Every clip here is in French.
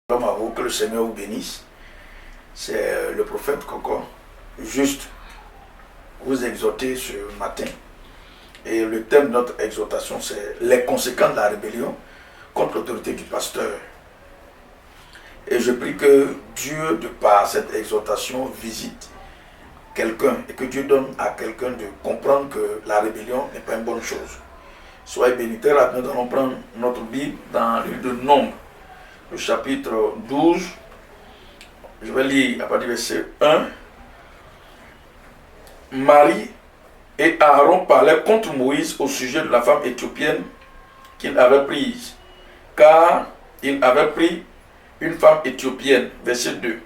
Shalom à vous, que le Seigneur vous bénisse. C'est le prophète Koko, juste vous exhorter ce matin. Et le thème de notre exhortation, c'est les conséquences de la rébellion contre l'autorité du pasteur. Et je prie que Dieu, de par cette exhortation, visite quelqu'un et que Dieu donne à quelqu'un de comprendre que la rébellion n'est pas une bonne chose. Soyez bénis. Très rapidement, nous allons prendre notre Bible dans le livre de Nombres, le chapitre 12. Je vais lire à partir du verset 1. Marie et Aaron parlaient contre Moïse au sujet de la femme éthiopienne qu'il avait prise, car il avait pris une femme éthiopienne. Verset 2.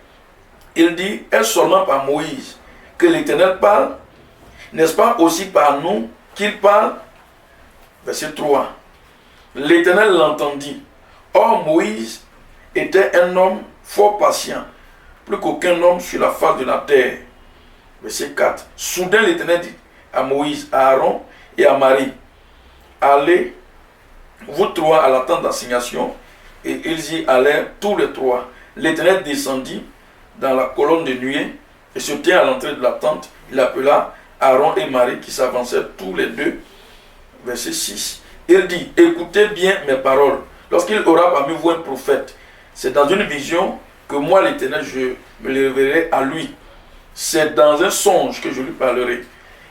Il dit, est-ce seulement par Moïse que l'Éternel parle? N'est-ce pas aussi par nous qu'il parle? Verset 3. L'Éternel l'entendit. Or Moïse était un homme fort patient, plus qu'aucun homme sur la face de la terre. Verset 4. Soudain l'Éternel dit à Moïse, à Aaron et à Marie, allez, vous trois, à la tente d'assignation. Et ils y allèrent tous les trois. L'Éternel descendit dans la colonne de nuée et se tient à l'entrée de la tente. Il appela Aaron et Marie qui s'avançaient tous les deux. Verset 6. Il dit, écoutez bien mes paroles. Lorsqu'il aura parmi vous un prophète, c'est dans une vision que moi, l'Éternel, je me révélerai à lui. C'est dans un songe que je lui parlerai.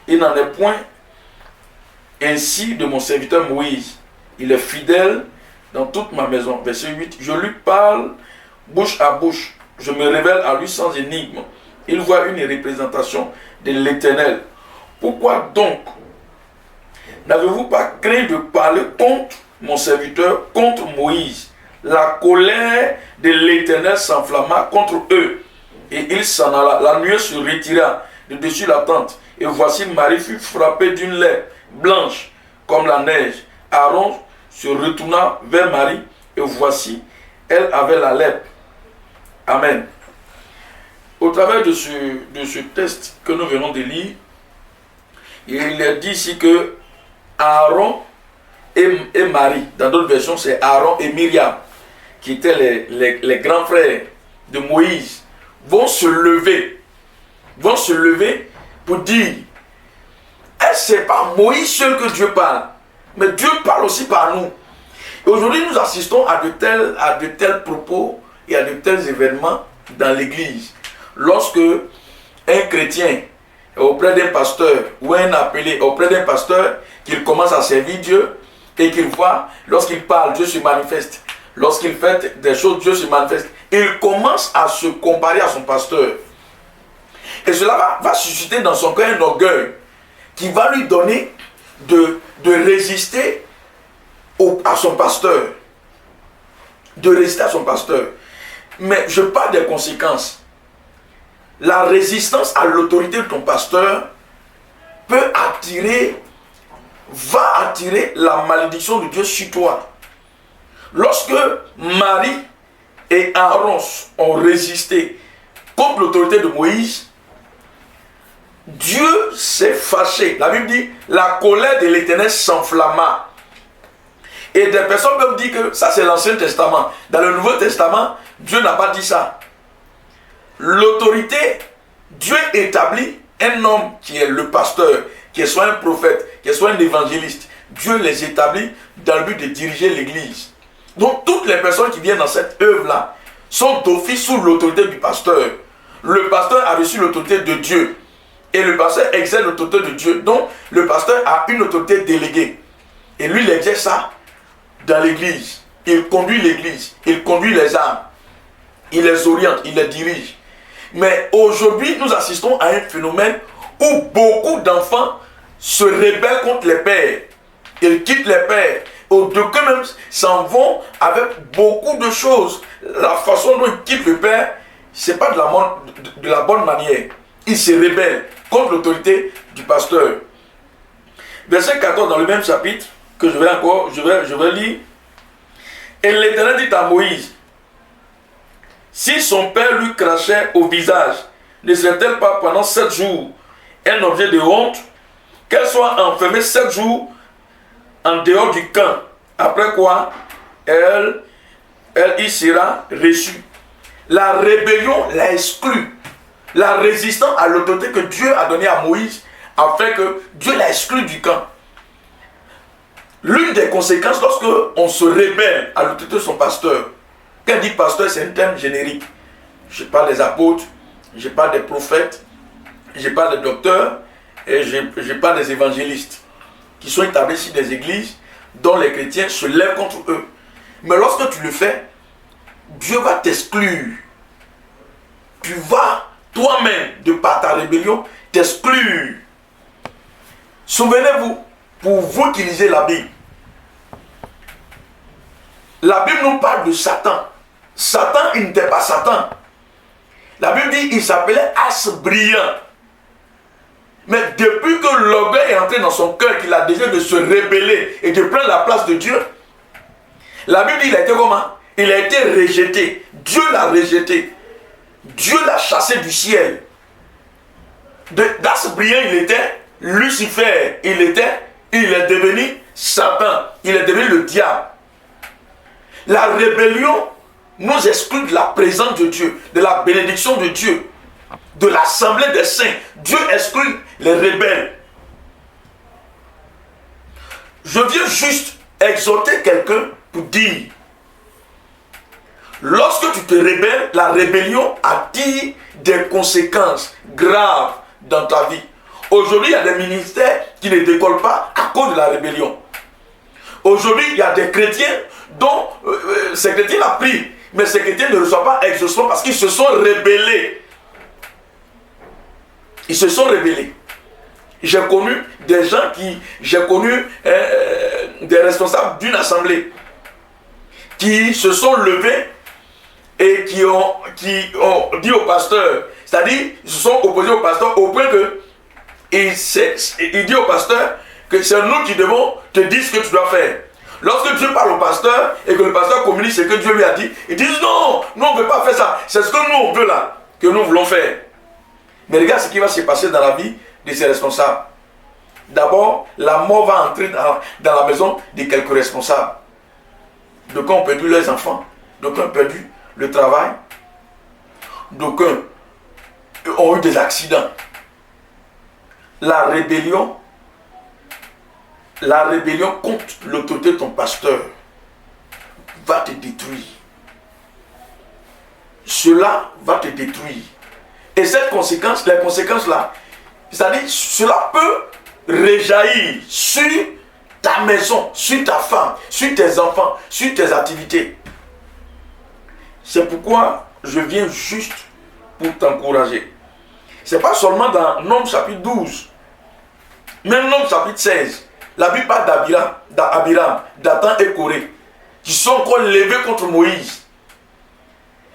Il n'en est point ainsi de mon serviteur Moïse. Il est fidèle dans toute ma maison. Verset 8. Je lui parle bouche à bouche. Je me révèle à lui sans énigme. Il voit une représentation de l'Éternel. Pourquoi donc n'avez-vous pas craint de parler contre mon serviteur, contre Moïse? La colère de l'Éternel s'enflamma contre eux. Et il s'en alla. La nuée se retira de dessus la tente. Et voici Marie fut frappée d'une lèpre blanche comme la neige. Aaron se retourna vers Marie. Et voici, elle avait la lèpre. Amen. Au travers de ce texte que nous venons de lire, il est dit ici que Aaron et Marie, dans d'autres versions c'est Aaron et Myriam, qui étaient les grands frères de Moïse, vont se lever pour dire, est-ce que c'est par Moïse seul que Dieu parle? Mais Dieu parle aussi par nous. Et aujourd'hui nous assistons à de tels propos et à de tels événements dans l'église. Lorsque un chrétien est auprès d'un pasteur ou un appelé auprès d'un pasteur, qu'il commence à servir Dieu et qu'il voit, lorsqu'il parle, Dieu se manifeste. Lorsqu'il fait des choses, Dieu se manifeste. Il commence à se comparer à son pasteur. Et cela va susciter dans son cœur un orgueil qui va lui donner de résister à son pasteur. De résister à son pasteur. Mais je parle des conséquences. La résistance à l'autorité de ton pasteur va attirer la malédiction de Dieu sur toi. Lorsque Marie et Aaron ont résisté contre l'autorité de Moïse, Dieu s'est fâché. La Bible dit, la colère de l'Éternel s'enflamma. Et des personnes peuvent dire que ça c'est l'Ancien Testament. Dans le Nouveau Testament, Dieu n'a pas dit ça. L'autorité, Dieu établit un homme qui est le pasteur, qui soit un prophète, qui soit un évangéliste. Dieu les établit dans le but de diriger l'église. Donc toutes les personnes qui viennent dans cette œuvre-là sont d'office sous l'autorité du pasteur. Le pasteur a reçu l'autorité de Dieu. Et le pasteur exerce l'autorité de Dieu. Donc le pasteur a une autorité déléguée. Et lui, il exerce ça dans l'église. Il conduit l'église. Il conduit les âmes. Il les oriente. Il les dirige. Mais aujourd'hui, nous assistons à un phénomène où beaucoup d'enfants se rebellent contre les pères. Ils quittent les pères. D'aucuns même s'en vont avec beaucoup de choses. La façon dont ils quittent le père, ce n'est pas de la bonne manière. Ils se rebellent contre l'autorité du pasteur. Verset 14 dans le même chapitre, que je vais lire. Et l'Éternel dit à Moïse, si son père lui crachait au visage, ne serait-elle pas pendant 7 jours un objet de honte, qu'elle soit enfermée 7 jours en dehors du camp, après quoi elle il sera reçu. La rébellion l'a exclu. La résistance à l'autorité que Dieu a donnée à Moïse a fait que Dieu l'a exclu du camp. L'une des conséquences, lorsque on se rébelle à l'autorité de son pasteur, quand il dit pasteur, c'est un terme générique. Je parle des apôtres, je parle des prophètes, je parle des docteurs, et je parle des évangélistes, qui sont établis sur des églises dont les chrétiens se lèvent contre eux. Mais lorsque tu le fais, Dieu va t'exclure. Tu vas toi-même, de par ta rébellion, t'exclure. Souvenez-vous, pour vous qui lisez la Bible nous parle de Satan. Satan, il n'était pas Satan. La Bible dit qu'il s'appelait As brillant. Mais depuis que l'orgueil est entré dans son cœur, qu'il a désiré de se rébeller et de prendre la place de Dieu, la Bible dit qu'il a été comment? Il a été rejeté. Dieu l'a rejeté. Dieu l'a chassé du ciel. D'As brillant, il était Lucifer. Il est devenu Satan. Il est devenu le diable. La rébellion nous exclut de la présence de Dieu, de la bénédiction de Dieu, de l'assemblée des saints. Dieu exclut les rebelles. Je viens juste exhorter quelqu'un pour dire, lorsque tu te rébelles, la rébellion attire des conséquences graves dans ta vie. Aujourd'hui, il y a des ministères qui ne décollent pas à cause de la rébellion. Aujourd'hui, il y a des chrétiens dont ces chrétiens l'ont pris, mais ces chrétiens ne reçoivent pas exaucement parce qu'ils se sont rébellés. Ils se sont rébellés. J'ai connu des gens des responsables d'une assemblée qui se sont levés et qui ont dit au pasteur, c'est-à-dire ils se sont opposés au pasteur au point que il dit au pasteur que c'est nous qui devons te dire ce que tu dois faire. Lorsque Dieu parle au pasteur et que le pasteur communique ce que Dieu lui a dit, ils disent non, nous on ne veut pas faire ça, c'est ce que nous on veut là, que nous voulons faire. Mais regarde ce qui va se passer dans la vie de ces responsables. D'abord, la mort va entrer dans la maison de quelques responsables. D'aucuns ont perdu leurs enfants, d'aucuns ont perdu le travail, d'aucuns ont eu des accidents. La rébellion contre l'autorité de ton pasteur va te détruire. Cela va te détruire. Et cette conséquence, les conséquences là, c'est-à-dire cela peut réjaillir sur ta maison, sur ta femme, sur tes enfants, sur tes activités. C'est pourquoi je viens juste pour t'encourager. Ce n'est pas seulement dans Nombres chapitre 12, même Nombres chapitre 16. La Bible parle d'Abiram, Dathan et Corée, qui sont encore levés contre Moïse.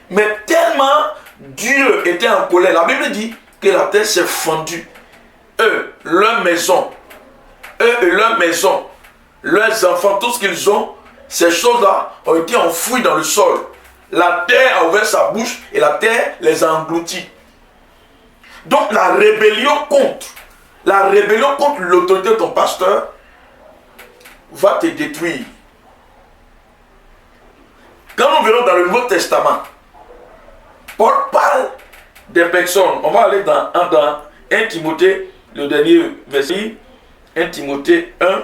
Mais tellement Dieu était en colère, la Bible dit que la terre s'est fendue. Eux et leur maison, leurs enfants, tout ce qu'ils ont, ces choses-là ont été enfouies dans le sol. La terre a ouvert sa bouche et la terre les a engloutis. Donc la rébellion contre l'autorité de ton pasteur va te détruire. Quand nous verrons dans le Nouveau Testament, Paul parle des personnes. On va aller dans 1 Timothée, le dernier verset, 1 Timothée 1.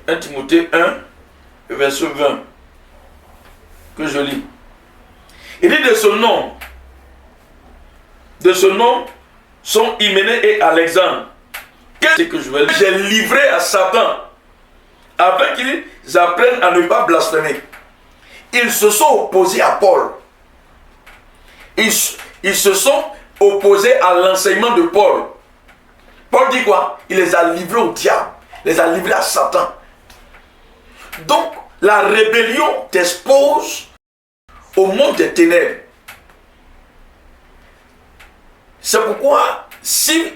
1 Timothée 1, verset 20, que je lis. Il dit de ce nom sont Hyménée et Alexandre. Qu'est-ce que je vais dire? J'ai livré à Satan afin qu'ils apprennent à ne pas blasphémer. Ils se sont opposés à Paul. Ils se sont opposés à l'enseignement de Paul. Paul dit quoi? Il les a livrés au diable, les a livrés à Satan. Donc, la rébellion t'expose au monde des ténèbres. C'est pourquoi, si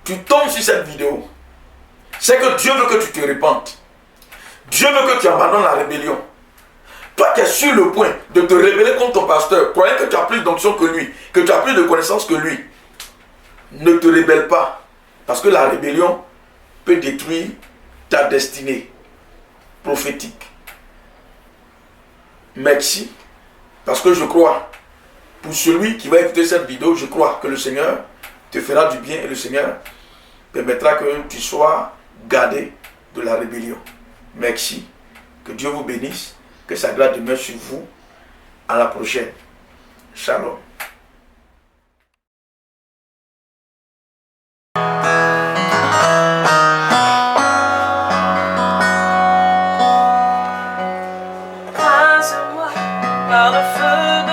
tu tombes sur cette vidéo, c'est que Dieu veut que tu te repentes. Dieu veut que tu abandonnes la rébellion. Toi qui es sur le point de te rébeller contre ton pasteur, croyant que tu as plus d'onction que lui, que tu as plus de connaissances que lui, ne te rébelle pas. Parce que la rébellion peut détruire ta destinée prophétique. Merci, parce que je crois, pour celui qui va écouter cette vidéo, je crois que le Seigneur te fera du bien et le Seigneur permettra que tu sois gardé de la rébellion. Merci, que Dieu vous bénisse, que sa grâce demeure sur vous. À la prochaine. Shalom. Par le feu